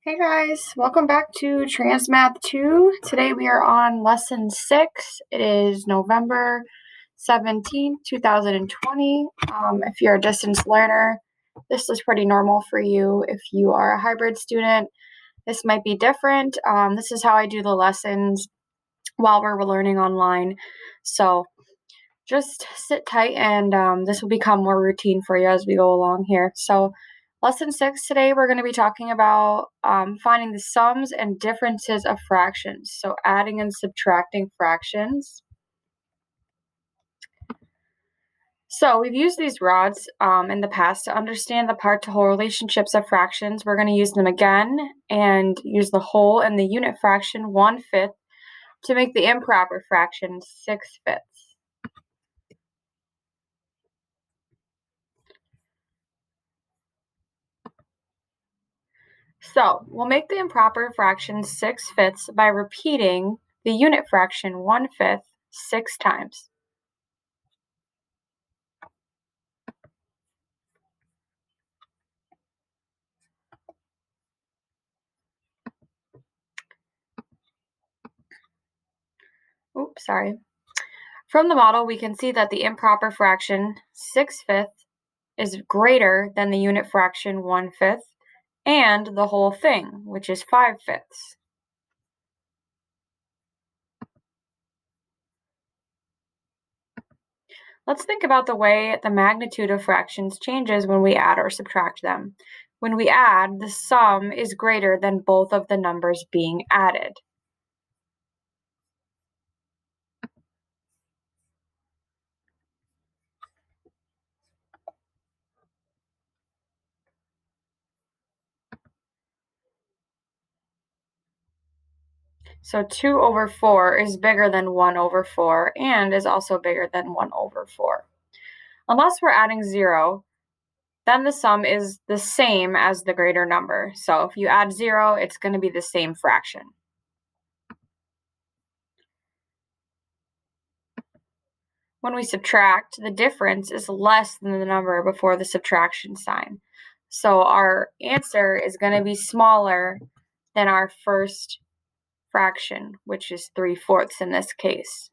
Hey guys, welcome back to Transmath 2. Today we are on lesson 6. It is November 17th, 2020. If you're a distance learner, this is pretty normal for you. If you are a hybrid student, this might be different. This is how I do the lessons while we're learning online. So just sit tight and this will become more routine for you as we go along here. So lesson 6 today, we're going to be talking about finding the sums and differences of fractions. So adding and subtracting fractions. So we've used these rods in the past to understand the part-to-whole relationships of fractions. We're going to use them again and use the whole and the unit fraction 1/5 to make the improper fraction 6/5. So we'll make the improper fraction 6/5 by repeating the unit fraction 1/5 6 times. Oops, sorry. From the model, we can see that the improper fraction 6/5 is greater than the unit fraction 1/5 and the whole thing, which is 5/5. Let's think about the way the magnitude of fractions changes when we add or subtract them. When we add, the sum is greater than both of the numbers being added. So 2/4 is bigger than 1/4 and is also bigger than 1/4. Unless we're adding 0, then the sum is the same as the greater number. So if you add 0, it's going to be the same fraction. When we subtract, the difference is less than the number before the subtraction sign. So our answer is going to be smaller than our first fraction, which is 3/4 in this case.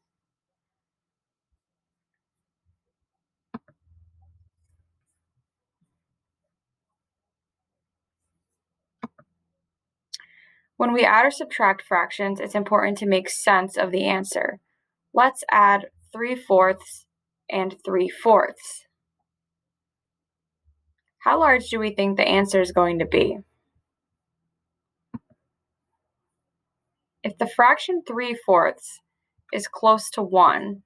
When we add or subtract fractions, it's important to make sense of the answer. Let's add 3/4 and 3/4. How large do we think the answer is going to be? If the fraction 3/4 is close to 1,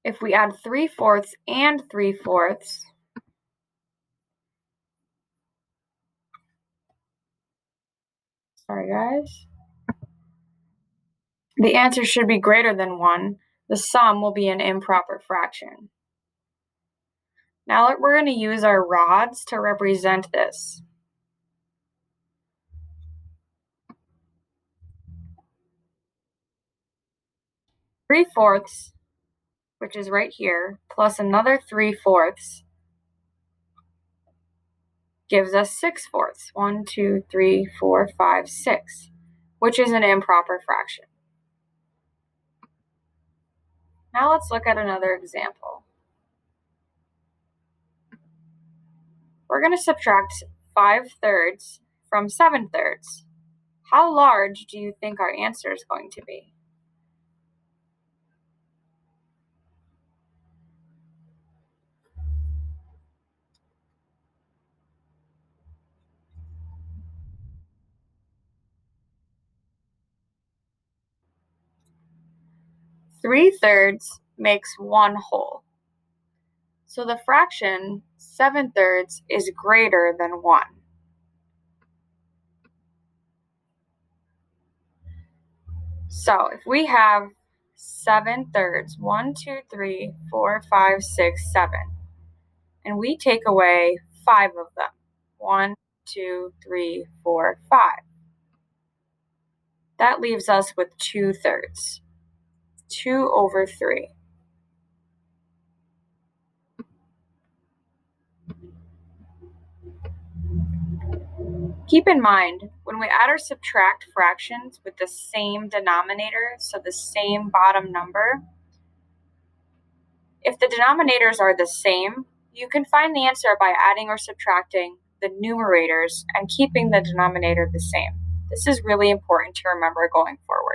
if we add 3/4 and 3/4, sorry guys, the answer should be greater than 1. The sum will be an improper fraction. Now we're going to use our rods to represent this. 3/4, which is right here, plus another 3/4 gives us 6/4. 1, 2, 3, 4, 5, 6, which is an improper fraction. Now let's look at another example. We're going to subtract 5/3 from 7/3. How large do you think our answer is going to be? Three-thirds makes one whole. So the fraction 7/3 is greater than 1. So if we have 7/3, 1, 2, 3, 4, 5, 6, 7, and we take away 5 of them, 1, 2, 3, 4, 5, that leaves us with 2/3, 2/3. Keep in mind, when we add or subtract fractions with the same denominator, so the same bottom number, if the denominators are the same, you can find the answer by adding or subtracting the numerators and keeping the denominator the same. This is really important to remember going forward.